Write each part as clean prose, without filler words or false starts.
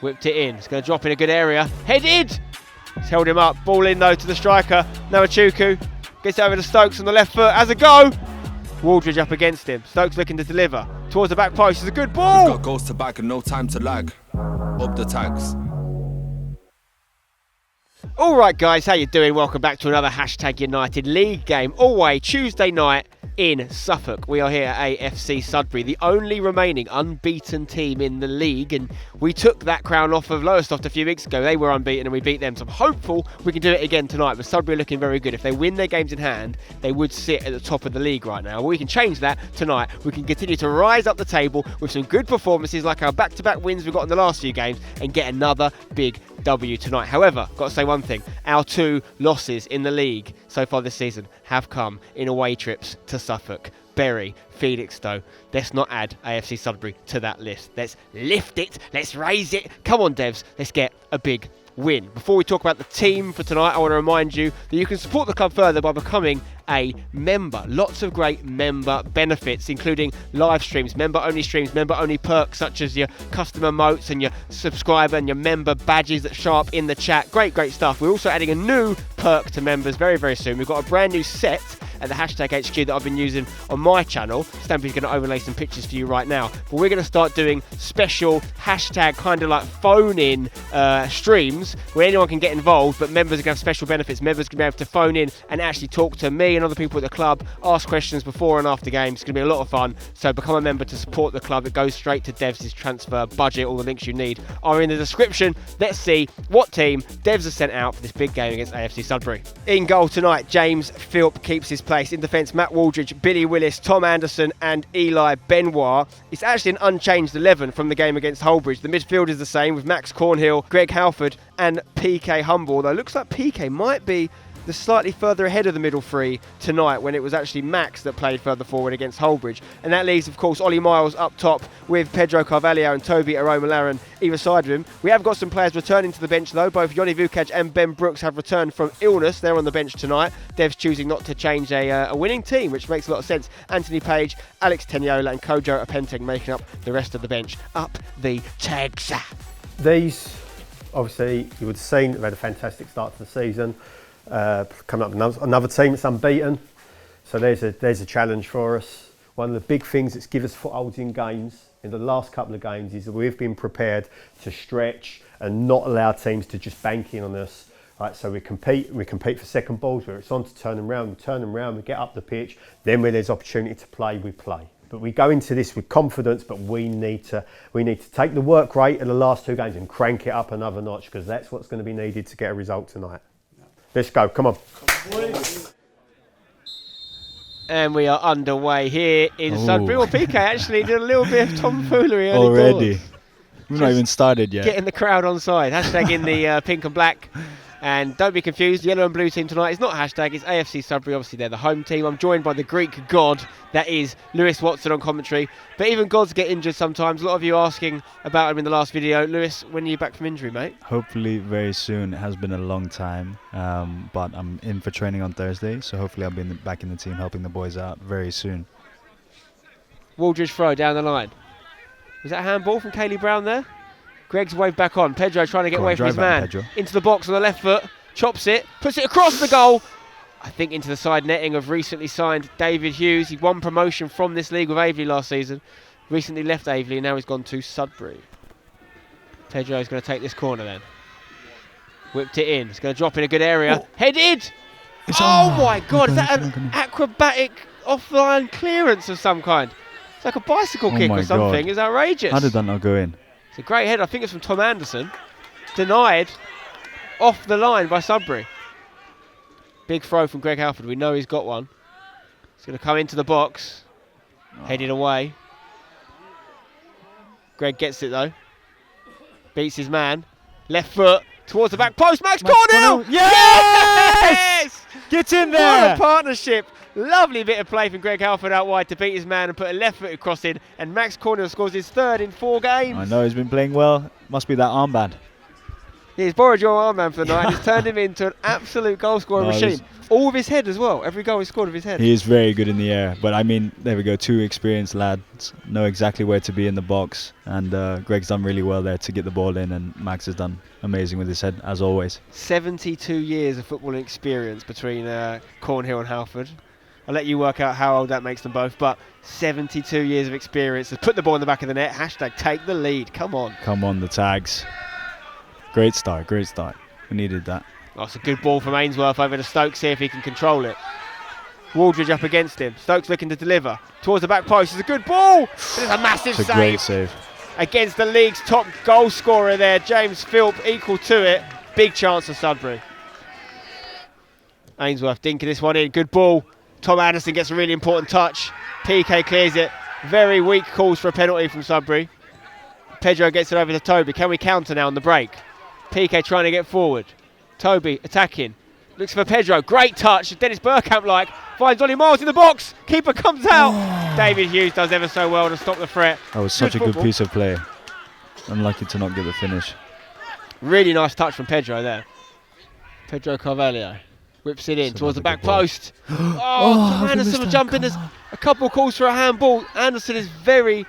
Whipped it in. It's going to drop in a good area. Headed! It's held him up. Ball in though to the striker. Nawachuku gets over to Stokes on the left foot. Has a go! Waldridge up against him. Stokes looking to deliver. Towards the back post. It's a good ball! We've got goals to back and no time to lag. Up the tags. Alright guys, how you doing? Welcome back to another Hashtag United League game. Away Tuesday night in Suffolk. We are here at AFC Sudbury, the only remaining unbeaten team in the league, and we took that crown off of Lowestoft a few weeks ago. They were unbeaten and we beat them, so I'm hopeful we can do it again tonight. But Sudbury are looking very good. If they win their games in hand, they would sit at the top of the league right now. Well, we can change that tonight. We can continue to rise up the table with some good performances like our back-to-back wins we've got in the last few games and get another big W tonight. However, got to say one thing, our two losses in the league so far this season have come in away trips to Suffolk, Bury, Felixstowe. Let's not add AFC Sudbury to that list. Let's lift it, let's raise it. Come on devs, let's get a big win. Before we talk about the team for tonight, I want to remind you that you can support the club further by becoming a member. Lots of great member benefits, including live streams, member only perks such as your customer motes and your subscriber and your member badges that show up in the chat. Great stuff. We're also adding a new perk to members very, very soon. We've got a brand new set at the Hashtag HQ that I've been using on my channel. Stampy's going to overlay some pictures for you right now. But we're going to start doing special hashtag kind of like phone-in streams where anyone can get involved, but members are going to have special benefits. Members can be able to phone in and actually talk to me and other people at the club, ask questions before and after games. It's going to be a lot of fun. So become a member to support the club. It goes straight to Devs' transfer budget. All the links you need are in the description. Let's see what team Devs has sent out for this big game against AFC Sudbury. In goal tonight, James Philp keeps his place. In defence, Matt Waldridge, Billy Willis, Tom Anderson and Eli Benoit. It's actually an unchanged 11 from the game against Holbridge. The midfield is the same with Max Cornhill, Greg Halford and PK Humble, though it looks like PK might be the slightly further ahead of the middle three tonight when it was actually Max that played further forward against Holbridge. And that leaves, of course, Ollie Miles up top with Pedro Carvalho and Toby Aromalaran either side of him. We have got some players returning to the bench, though. Both Yoni Vukac and Ben Brooks have returned from illness. They're on the bench tonight. Dev's choosing not to change a winning team, which makes a lot of sense. Anthony Page, Alex Teniola and Kojo Apenteng making up the rest of the bench. Up the tags. These, obviously, you would have seen, they've had a fantastic start to the season. Coming up with another team that's unbeaten, so there's a challenge for us. One of the big things that's given us footholds in games in the last couple of games is that we've been prepared to stretch and not allow teams to just bank in on us. Right, so we compete for second balls where it's on to turn them round, we get up the pitch, then where there's opportunity to play, we play. But we go into this with confidence, but we need to take the work rate of the last two games and crank it up another notch, because that's what's going to be needed to get a result tonight. Let's go, come on. And we are underway here in Sudbury. Well, PK actually did a little bit of tomfoolery already. We've not even started yet. Getting the crowd on side. Hashtag in the pink and black. And don't be confused, the yellow and blue team tonight is not hashtag, it's AFC Sudbury. Obviously they're the home team. I'm joined by the Greek god that is Lewis Watson on commentary. But even gods get injured sometimes. A lot of you asking about him in the last video. Lewis, when are you back from injury, mate? Hopefully very soon. It has been a long time, but I'm in for training on Thursday, so hopefully I'll be back in the team helping the boys out very soon. Waldridge throw down the line. Was that a handball from Kaylee Brown there? Greg's waved back on. Pedro trying to get away from his man. Pedro. Into the box on the left foot. Chops it. Puts it across the goal. I think into the side netting of recently signed David Hughes. He won promotion from this league with Aveley last season. Recently left Aveley and now he's gone to Sudbury. Pedro's going to take this corner then. Whipped it in. It's going to drop in a good area. Oh. Headed! Oh my God. Is that an acrobatic offline clearance of some kind? It's like a bicycle kick or something. It's outrageous. How did that not go in? It's a great head. I think it's from Tom Anderson. Denied off the line by Sudbury. Big throw from Greg Halford. We know he's got one. He's going to come into the box. Headed away. Greg gets it though. Beats his man. Left foot towards the back post. Max Cornhill! Yes! Get in there! What a partnership. Lovely bit of play from Greg Halford out wide to beat his man and put a left-footed cross in, and Max Cornhill scores his third in 4 games. I know, he's been playing well. Must be that armband. He's borrowed your armband for the night and he's turned him into an absolute goal scoring machine. All with his head as well. Every goal he scored with his head. He is very good in the air. But I mean, there we go. 2 experienced lads know exactly where to be in the box. And Greg's done really well there to get the ball in. And Max has done amazing with his head, as always. 72 years of footballing experience between Cornhill and Halford. I'll let you work out how old that makes them both. But 72 years of experience to put the ball in the back of the net. Hashtag take the lead. Come on. Come on, the tags. Great start, great start. We needed that. Oh, it's a good ball from Ainsworth over to Stokes, see if he can control it. Waldridge up against him. Stokes looking to deliver towards the back post. It's a good ball. It's a massive It's a great save. Against the league's top goal scorer there, James Philp, equal to it. Big chance for Sudbury. Ainsworth dinking this one in. Good ball. Tom Anderson gets a really important touch. PK clears it. Very weak calls for a penalty from Sudbury. Pedro gets it over to Toby. Can we counter now on the break? PK trying to get forward. Toby attacking. Looks for Pedro. Great touch. Dennis Burkamp finds Ollie Miles in the box. Keeper comes out. David Hughes does ever so well to stop the threat. That was such a good piece of play. Unlucky to not get the finish. Really nice touch from Pedro there. Pedro Carvalho whips it in towards the back post. Tom Anderson was jumping. There's a couple of calls for a handball. Anderson is very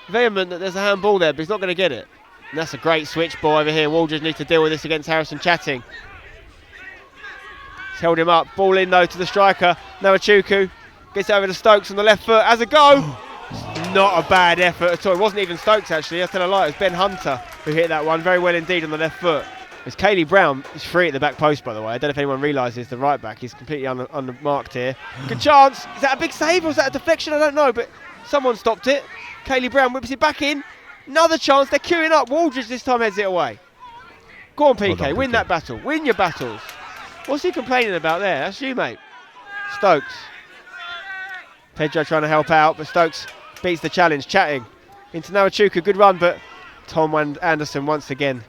vehement that there's a handball there, but he's not going to get it. And that's a great switch ball over here. Waldridge needs to deal with this against Harrison Chatting. He's held him up. Ball in though to the striker. Nawachuku gets it over to Stokes on the left foot. Has a go. Not a bad effort at all. It wasn't even Stokes actually. I tell a lie. It was Ben Hunter who hit that one very well indeed on the left foot. It's Cayley Brown. He's free at the back post, by the way. I don't know if anyone realises the right back. He's completely unmarked here. Good chance. Is that a big save or is that a deflection? I don't know, but someone stopped it. Cayley Brown whips it back in. Another chance. They're queuing up. Waldridge this time heads it away. Go on, PK. Well done, win PK. that battle. Win your battles. What's he complaining about there? That's you, mate. Stokes. Pedro trying to help out, but Stokes beats the challenge. Chatting into Nawachuku. Good run, but Tom Anderson once again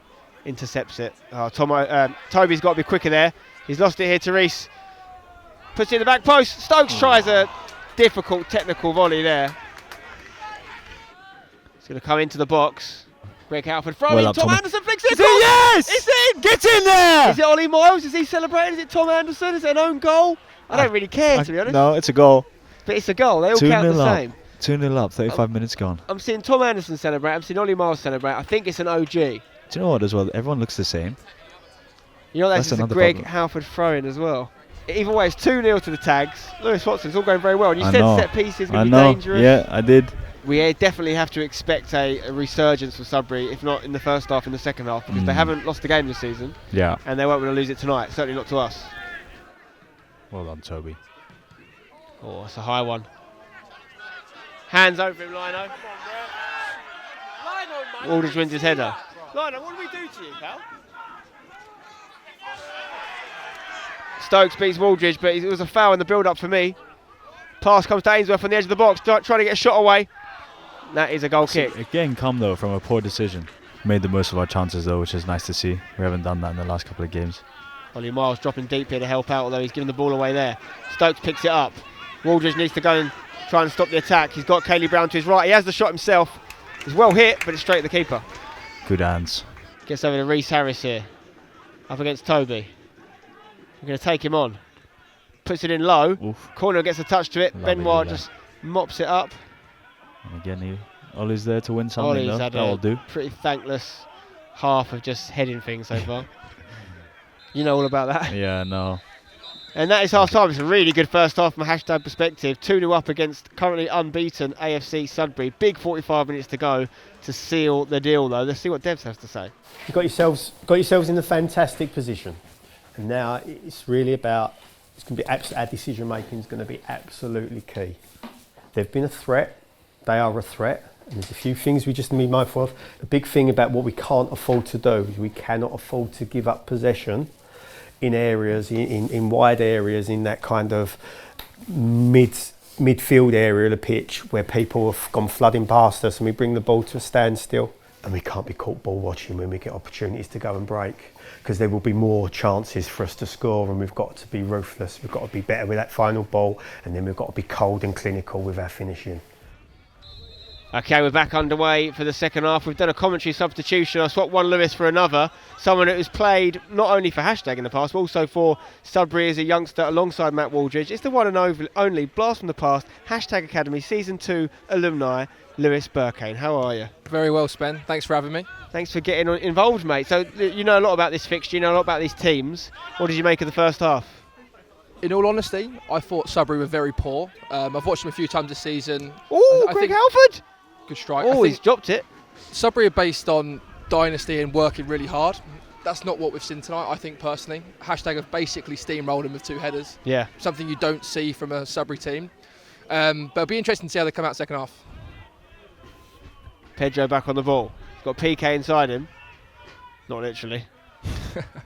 intercepts it. Toby's got to be quicker there. He's lost it here to Reese. Puts it in the back post. Stokes tries a difficult technical volley there. It's going to come into the box. Greg Halford throwing. Well Tom Tommy. Anderson flicks it. Yes! It's in! Get in there! Is it Ollie Miles? Is he celebrating? Is it Tom Anderson? Is it an own goal? I don't really care, to be honest. No, it's a goal. But it's a goal. They all count the 2-0 up. same. 2-0 up, 35 minutes gone. I'm seeing Tom Anderson celebrate. I'm seeing Ollie Miles celebrate. I think it's an OG. Do you know what as well? Everyone looks the same. You know that's That's just a another Greg problem. Halford throw-in as well. Either way, it's 2-0 to the Tags. Lewis Watson's all going very well. And you I said know. set pieces I going to be know. dangerous. Yeah, I did. We definitely have to expect a resurgence for Sudbury, if not in the first half, in the second half, because they haven't lost a game this season, Yeah. and they won't want to lose it tonight. Certainly not to us. Well done, Toby. Oh, it's a high one. Hands over him, Lino. Waldridge wins his header. Lino, what do we do to you, pal? Stokes beats Waldridge, but it was a foul in the build-up for me. Pass comes to Ainsworth on the edge of the box, trying to get a shot away. That is a goal kick. Again, come though from a poor decision. Made the most of our chances though, which is nice to see. We haven't done that in the last couple of games. Ollie Miles dropping deep here to help out, although he's giving the ball away there. Stokes picks it up. Waldridge needs to go and try and stop the attack. He's got Cayley Brown to his right. He has the shot himself. It's well hit, but it's straight at the keeper. Good hands. Gets over to Reese Harris here. Up against Toby. We're going to take him on. Puts it in low. Oof. Corner gets a touch to it. Lovely Benoit delay. just mops it up. And again, Ollie's there to win something Ollie's though. had That'll a do. pretty thankless half of just heading things so far. You know all about that. Yeah, no. And that is half time. It's a really good first half from a hashtag perspective. 2-0 up against currently unbeaten AFC Sudbury. Big 45 minutes to go to seal the deal though. Let's see what Debs has to say. You've got yourselves in a fantastic position. And now it's really about, it's going to be our decision making is going to be absolutely key. They've been a threat. They are a threat. And there's a few things we just need to be mindful of. The big thing about what we can't afford to do is we cannot afford to give up possession in areas, in wide areas, in that kind of midfield area of the pitch where people have gone flooding past us and we bring the ball to a standstill. And we can't be caught ball watching when we get opportunities to go and break, because there will be more chances for us to score, and we've got to be ruthless. We've got to be better with that final ball, and then we've got to be cold and clinical with our finishing. Okay, we're back underway for the second half. We've done a commentary substitution. I swapped one Lewis for another. Someone who's played not only for Hashtag in the past, but also for Sudbury as a youngster alongside Matt Waldridge. It's the one and only Blast from the Past, Hashtag Academy Season 2 alumni, Lewis Burkane. How are you? Very well, Spen. Thanks for having me. Thanks for getting involved, mate. So you know a lot about this fixture, you know a lot about these teams. What did you make of the first half? In all honesty, I thought Sudbury were very poor. I've watched them a few times this season. Oh, Greg Halford! Good strike. Oh, he's dropped it. Sudbury are based on dynasty and working really hard. That's not what we've seen tonight, I think, personally. Hashtag have basically steamrolled him with 2 headers. Yeah. Something you don't see from a Sudbury team. But it'll be interesting to see how they come out second half. Pedro back on the ball. He's got PK inside him. Not literally.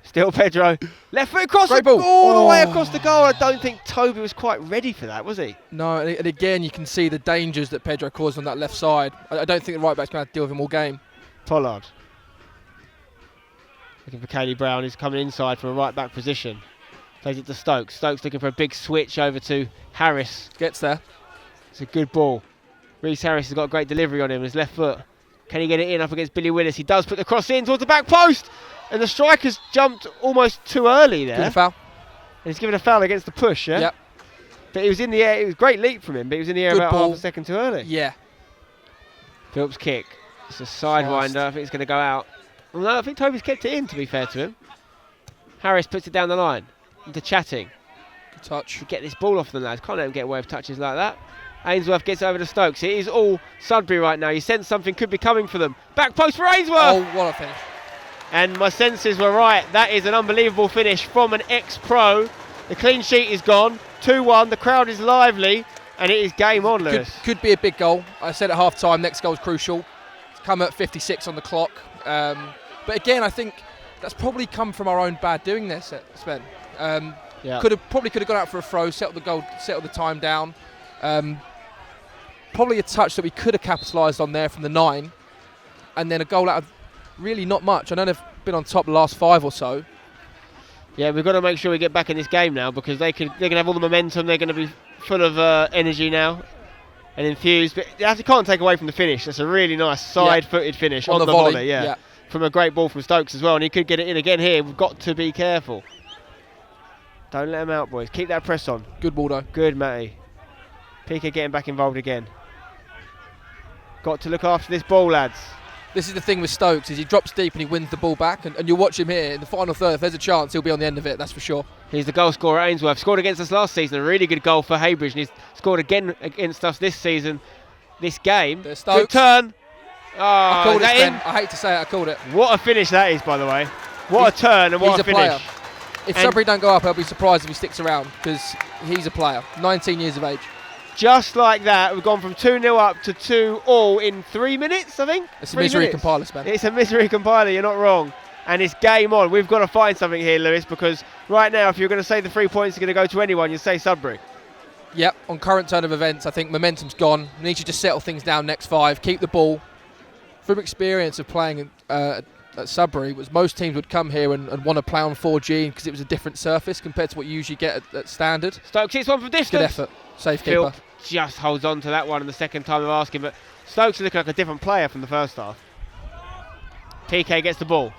Still Pedro. Left foot across Great the ball. all the way across the goal. I don't think Toby was quite ready for that, was he? No, and again, you can see the dangers that Pedro caused on that left side. I don't think the right back's going to have to deal with him all game. Pollard. Looking for Cayley Brown. He's coming inside from a right back position. Plays it to Stokes. Stokes looking for a big switch over to Harris. Gets there. It's a good ball. Reece Harris has got a great delivery on him. His left foot. Can he get it in up against Billy Willis? He does put the cross in towards the back post. And the striker's jumped almost too early there. Good foul. And he's given a foul against the push, yeah? Yep. But he was in the air. It was a great leap from him, but he was in the air Good about ball. half a second too early. Yeah. Phillips' kick. It's a sidewinder. I think it's going to go out. Well, no, I think Toby's kept it in, to be fair to him. Harris puts it down the line into Chatting. Good touch. To get this ball off the lads. Can't let him get away with touches like that. Ainsworth gets over to Stokes. It is all Sudbury right now. You sense something could be coming for them. Back post for Ainsworth! Oh, what a finish. And my senses were right. That is an unbelievable finish from an ex-pro. The clean sheet is gone. 2-1. The crowd is lively. And it is game on, Lewis. Could be a big goal. I said at half-time, next goal is crucial. It's come at 56 on the clock. But again, I think that's probably come from our own bad doing this, Sven. Yeah. Probably could have gone out for a throw, settled the goal, settled the time down. Probably a touch that we could have capitalised on there from the 9. And then a goal out of really not much. I know they've been on top the last 5 or so. Yeah, we've got to make sure we get back in this game now because they're going to have all the momentum. They're going to be full of energy now and enthused. But you can't take away from the finish. That's a really nice side-footed finish on the volley. Yeah. From a great ball from Stokes as well. And he could get it in again here. We've got to be careful. Don't let him out, boys. Keep that press on. Good ball, though. Good, Matty. Pica getting back involved again. Got to look after this ball, lads. This is the thing with Stokes, is he drops deep and he wins the ball back, and you'll watch him here in the final third. If there's a chance, he'll be on the end of it, that's for sure. He's the goal scorer, Ainsworth. Scored against us last season, a really good goal for Haybridge, and he's scored again against us this season, this game. There's Stokes. Good turn. Oh, I called it, in? I hate to say it, I called it. What a finish that is, by the way. What a turn and what a finish. Player. If Sudbury don't go up, I'll be surprised if he sticks around, because he's a player, 19 years of age. Just like that, we've gone from 2-0 up to 2-2 in 3 minutes, I think. It's a misery compiler, man. It's a misery compiler, you're not wrong. And it's game on. We've got to find something here, Lewis, because right now, if you're going to say the 3 points are going to go to anyone, you say Sudbury. Yep, on current turn of events, I think momentum's gone. We need to just settle things down next 5, keep the ball. From experience of playing at Sudbury, was most teams would come here and want to play on 4G because it was a different surface compared to what you usually get at standard. Stokes hits one from distance. Good effort. Safe Phil keeper. Just holds on to that one in the second time of asking, but Stokes is looking like a different player from the first half. PK gets the ball.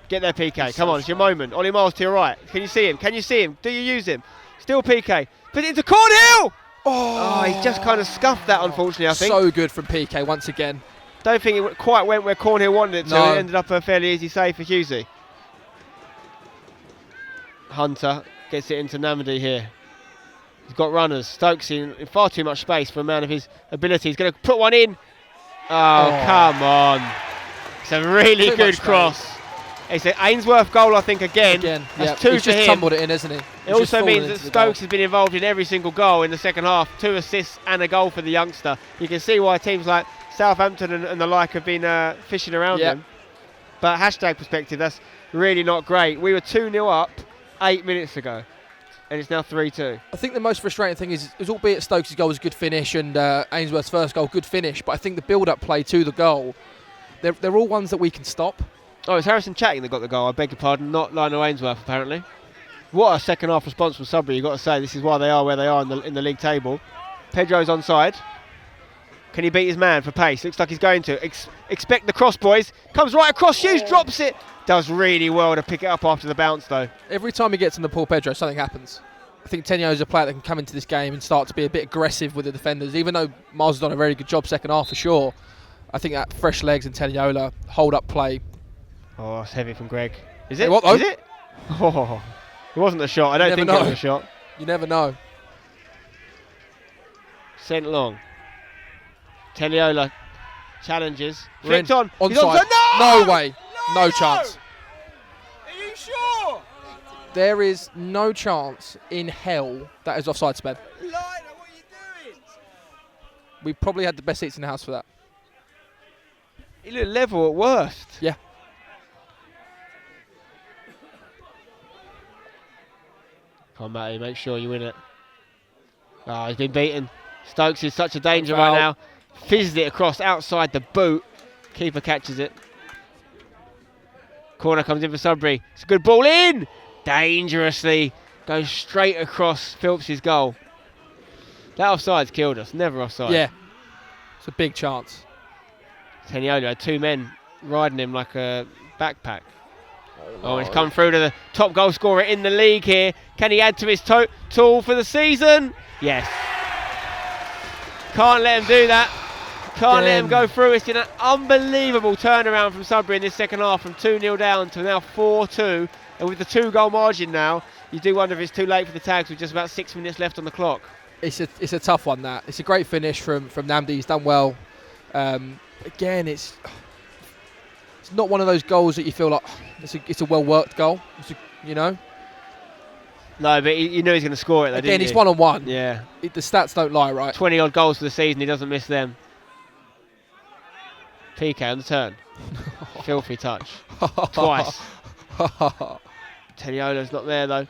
Get there, PK. Come on, it's your moment. Ollie Miles to your right. Can you see him? Can you see him? Do you use him? Still PK. Put it into Cornhill! Oh, he just kind of scuffed that, unfortunately, I think. So good from PK once again. Don't think it quite went where Cornhill wanted it to. No. It ended up a fairly easy save for Husey. Hunter gets it into Namadi here. He's got runners. Stokes in far too much space for a man of his ability. He's going to put one in. Oh, come on. It's a really good cross. It's an Ainsworth goal, I think, again. That's 2 He's for just him. tumbled it in, isn't he? It also means that Stokes has been involved in every single goal in the second half. 2 assists and a goal for the youngster. You can see why teams like Southampton and the like have been fishing around him. But hashtag perspective, that's really not great. We were 2-0 up 8 minutes ago, and it's now 3-2. I think the most frustrating thing is albeit Stokes' goal was a good finish and Ainsworth's first goal, good finish, but I think the build-up play to the goal, they're all ones that we can stop. Oh, it's Harrison Chatting that got the goal, I beg your pardon, not Lionel Ainsworth, apparently. What a second half response from Sudbury, you've got to say. This is why they are where they are in the league table. Pedro's onside. Can he beat his man for pace? Looks like he's going to. Expect the cross, boys. Comes right across Hughes, drops it. Does really well to pick it up after the bounce, though. Every time he gets in the Paul Pedro, something happens. I think Tenyo is a player that can come into this game and start to be a bit aggressive with the defenders. Even though Miles has done a very good job second half for sure, I think that fresh legs and Tenyola hold up play. Oh, it's heavy from Greg. Is it? Hey, what, though? Is it? Oh, it wasn't a shot. I don't think it was a shot. You never know. Sent long. Teniola challenges. We're in. Flicked on. He's Onside. onside. No way. No chance. Are you sure? There is no chance in hell that is offside, Sped. Liner, what are you doing? We probably had the best seats in the house for that. He looked level at worst. Yeah. Come on, Matty, make sure you win it. Oh, he's been beaten. Stokes is such a danger Foul. right now. Fizzed it across outside the boot. Keeper catches it. Corner comes in for Sudbury. It's a good ball in. Dangerously. Goes straight across Phillips' goal. That offside's killed us. Never offside. Yeah. It's a big chance. Teniola had two men riding him like a backpack. Oh, he's come through to the top goal scorer in the league here. Can he add to his total for the season? Yes. Can't let him do that. Can't let him go through. It's been an unbelievable turnaround from Sudbury in this second half, from 2-0 down to now 4-2. And with the 2-goal margin now, you do wonder if it's too late for the tags with just about 6 minutes left on the clock. It's a tough one, that. It's a great finish from Namdi. He's done well. Again, it's not one of those goals that you feel like it's a well-worked goal. You know? No, but you knew he was going to score it, though, Again, didn't he's you? one-on-one. Yeah. The stats don't lie, right? 20-odd goals for the season. He doesn't miss them. PK on the turn. Filthy touch. Twice. Teniola's not there, though.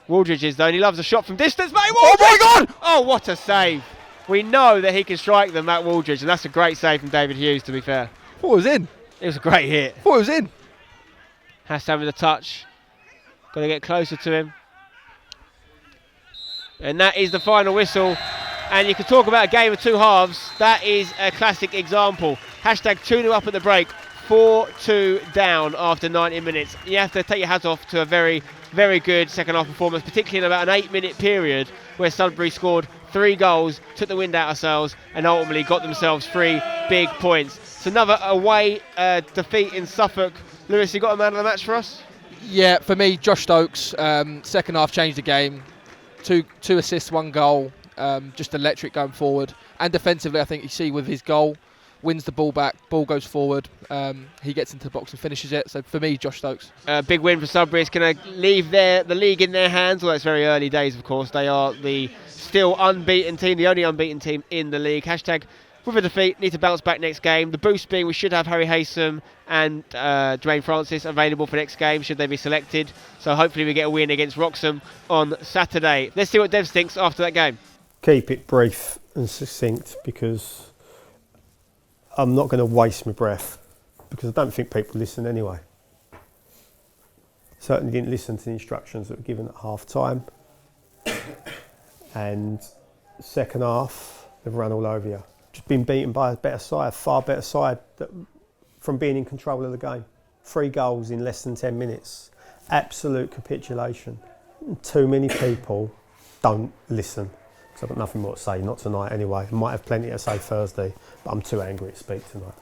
Waldridge is, though, and he loves a shot from distance. Mate, Oh, my God! Oh, what a save. We know that he can strike them, Matt Waldridge, and that's a great save from David Hughes, to be fair. Thought it was in. It was a great hit. Thought it was in. Hassan with a touch. Got to get closer to him. And that is the final whistle. And you can talk about a game of two halves. That is a classic example. Hashtag 2-0 up at the break. 4-2 down after 90 minutes. You have to take your hat off to a very, very good second half performance, particularly in about an 8-minute period where Sudbury scored 3 goals, took the wind out of sails, and ultimately got themselves 3 big points. It's another away defeat in Suffolk. Lewis, you got a man of the match for us? Yeah, for me, Josh Stokes. Second half changed the game. Two assists, 1 goal. Just electric going forward. And defensively, I think you see with his goal, wins the ball back, ball goes forward. He gets into the box and finishes it. So for me, Josh Stokes. Big win for Sudbury. It's going to leave the league in their hands. Well, it's very early days, of course. They are the still unbeaten team, the only unbeaten team in the league. Hashtag with a defeat, need to bounce back next game. The boost being we should have Harry Haysom and Dwayne Francis available for next game should they be selected. So hopefully we get a win against Wroxham on Saturday. Let's see what Dev thinks after that game. Keep it brief and succinct, because I'm not going to waste my breath, because I don't think people listen anyway. Certainly didn't listen to the instructions that were given at half time. And second half, they've run all over you. Just been beaten by a better side, far better side from being in control of the game. 3 goals in less than 10 minutes. Absolute capitulation. Too many people don't listen. Because I've got nothing more to say, not tonight anyway. I might have plenty to say Thursday, but I'm too angry to speak tonight.